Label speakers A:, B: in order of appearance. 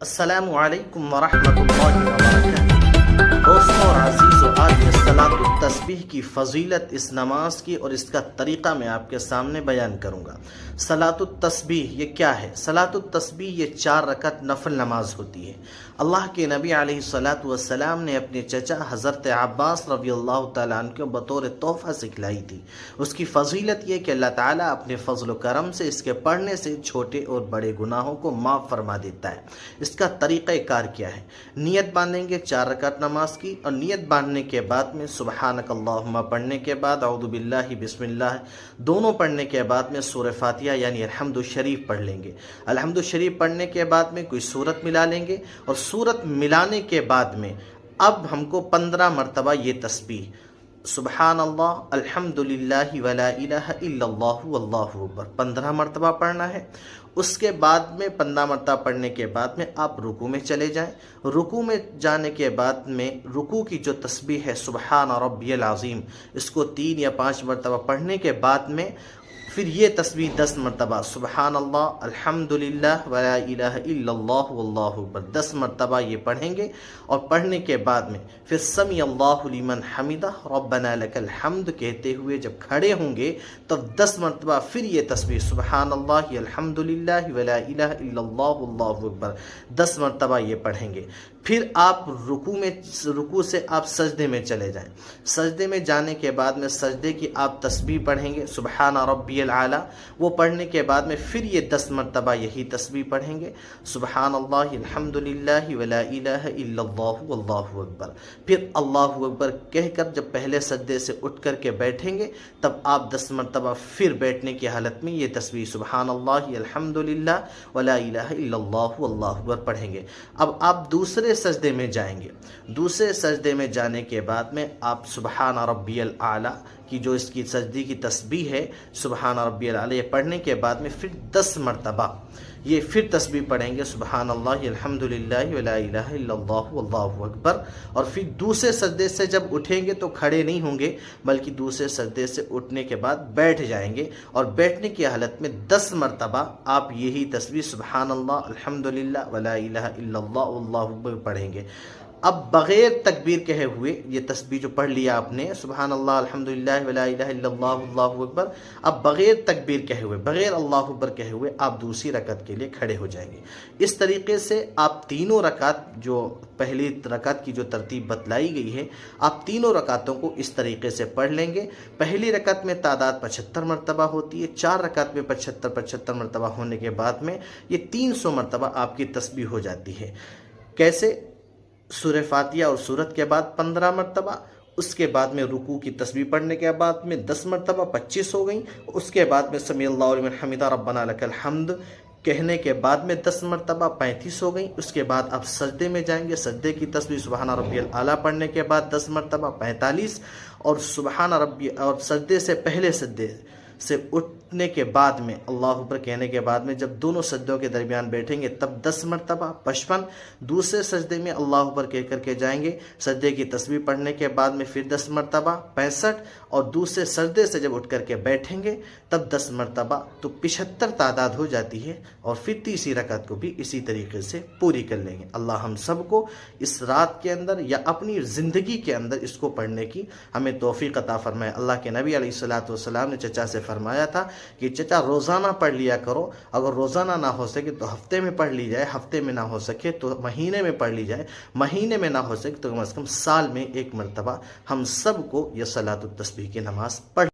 A: السلام علیکم ورحمۃ اللہ وبرکاتہ۔ دوستوں اور عزیزو، آج صلاۃ التسبیح کی فضیلت، اس نماز کی اور اس کا طریقہ میں آپ کے سامنے بیان کروں گا۔ صلاۃ التسبیح یہ کیا ہے؟ صلاۃ التسبیح یہ 4 رکعت نفل نماز ہوتی ہے۔ اللہ کے نبی علیہ الصلاۃ والسلام نے اپنے چچا حضرت عباس رضی اللہ تعالیٰ عنہ کو بطور تحفہ سکھلائی تھی۔ اس کی فضیلت یہ کہ اللہ تعالیٰ اپنے فضل و کرم سے اس کے پڑھنے سے چھوٹے اور بڑے گناہوں کو معاف فرما دیتا ہے۔ اس کا طریقہ کار کیا ہے؟ نیت باندھیں گے 4 رکعت نماز کی، اور نیت باندھنے کے بعد میں سبحانک اللہم پڑھنے کے بعد اعوذ باللہ بسم اللہ دونوں پڑھنے کے بعد میں سورہ فاتحہ یعنی الحمد شریف پڑھ لیں گے۔ الحمد شریف پڑھنے کے بعد میں کوئی سورت ملا لیں گے، اور سورت ملانے کے بعد میں اب ہم کو 15 مرتبہ یہ تسبیح سبحان اللہ الحمد للہ ولا الہ الا اللہ واللہ اکبر 15 مرتبہ پڑھنا ہے۔ اس کے بعد میں 15 مرتبہ پڑھنے کے بعد میں آپ رکوع میں چلے جائیں۔ رکوع میں جانے کے بعد میں رکوع کی جو تسبیح ہے سبحان ربی العظیم، اس کو 3 یا 5 مرتبہ پڑھنے کے بعد میں پھر یہ تسبیح 10 مرتبہ سبحان اللہ الحمد للہ ولا الہ الا اللہ واللہ اکبر 10 مرتبہ یہ پڑھیں گے، اور پڑھنے کے بعد میں پھر سمیع اللہ لمن حمدہ ربنا لک الحمد کہتے ہوئے جب کھڑے ہوں گے تب 10 مرتبہ پھر یہ تسبیح سبحان اللہ الحمد للہ ولا الہ الا اللہ واللہ اکبر 10 مرتبہ یہ پڑھیں گے۔ پھر آپ رکوع سے آپ سجدے میں چلے جائیں۔ سجدے میں جانے کے بعد میں سجدے کی آپ تسبیح پڑھیں گے سبحان ربی الاعلیٰ، وہ پڑھنے کے بعد میں پھر یہ 10 مرتبہ یہی تسبیح پڑھیں گے سبحان اللہ الحمد للہ ولا الہ الا اللہ واللہ اکبر۔ پھر اللہ اکبر کہہ کر جب پہلے سجدے سے اٹھ کر کے بیٹھیں گے تب آپ 10 مرتبہ پھر بیٹھنے کی حالت میں یہ تسبیح سبحان اللہ الحمد للہ ولا الہ الا اللہ واللہ اکبر پڑھیں گے۔ اب آپ دوسرے سجدے میں جائیں گے۔ دوسرے سجدے میں جانے کے بعد میں آپ سبحان ربی الاعلیٰ کی جو اس کی سجدے کی تسبیح ہے سبحان ربی الاعلیٰ یہ پڑھنے کے بعد میں پھر 10 مرتبہ یہ پھر تسبیح پڑھیں گے سبحان اللہ الحمد للہ ولا الہ الا اللہ واللہ اکبر، اور پھر دوسرے سجدے سے جب اٹھیں گے تو کھڑے نہیں ہوں گے بلکہ دوسرے سجدے سے اٹھنے کے بعد بیٹھ جائیں گے، اور بیٹھنے کی حالت میں 10 مرتبہ آپ یہی تسبیح سبحان اللہ الحمد للہ ولا الہ الا اللہ واللہ اکبر پڑھیں گے۔ اب بغیر تکبیر کہے ہوئے یہ تسبیح جو پڑھ لیا آپ نے سبحان اللہ الحمد للہ ولا الہ الا اللہ واللہ اکبر، اب بغیر تکبیر کہے ہوئے بغیر اللہ اکبر کہے ہوئے آپ دوسری رکعت کے لیے کھڑے ہو جائیں گے۔ اس طریقے سے آپ تینوں رکعت جو پہلی رکعت کی جو ترتیب بتلائی گئی ہے آپ تینوں رکعتوں کو اس طریقے سے پڑھ لیں گے۔ پہلی رکعت میں تعداد 75 مرتبہ ہوتی ہے، 4 رکعت میں 75 مرتبہ ہونے کے بعد میں یہ 300 مرتبہ آپ کی تسبیح ہو جاتی ہے۔ کیسے؟ سورہ فاتحہ اور سورت کے بعد 15 مرتبہ، اس کے بعد میں رکوع کی تسبیح پڑھنے کے بعد میں 10 مرتبہ 25 ہو گئیں، اس کے بعد میں سمیع اللہ لمن حمدہ ربنا لک الحمد کہنے کے بعد میں 10 مرتبہ 35 ہو گئیں۔ اس کے بعد آپ سجدے میں جائیں گے، سجدے کی تسبیح سبحان ربی الاعلیٰ پڑھنے کے بعد 10 مرتبہ 45، اور سبحان ربی اور سجدے سے پہلے سجدے سے اٹھنے کے بعد میں اللہ اکبر کہنے کے بعد میں جب دونوں سجدوں کے درمیان بیٹھیں گے تب 10 مرتبہ 55، دوسرے سجدے میں اللہ اکبر کہہ کر کے جائیں گے، سجدے کی تسبیح پڑھنے کے بعد میں پھر 10 مرتبہ 65، اور دوسرے سجدے سے جب اٹھ کر کے بیٹھیں گے تب 10 مرتبہ، تو 75 تعداد ہو جاتی ہے، اور پھر تیسری رکعت کو بھی اسی طریقے سے پوری کر لیں گے۔ اللہ ہم سب کو اس رات کے اندر یا اپنی زندگی کے اندر اس کو پڑھنے کی ہمیں توفیق عطا فرمائے۔ اللہ کے نبی علیہ الصلاۃ والسلام نے چچا سے فرمایا تھا کہ چچا روزانہ پڑھ لیا کرو، اگر روزانہ نہ ہو سکے تو ہفتے میں پڑھ لی جائے، ہفتے میں نہ ہو سکے تو مہینے میں پڑھ لی جائے، مہینے میں نہ ہو سکے تو کم از کم سال میں 1 مرتبہ ہم سب کو یہ صلاۃ التسبیح کی نماز پڑھ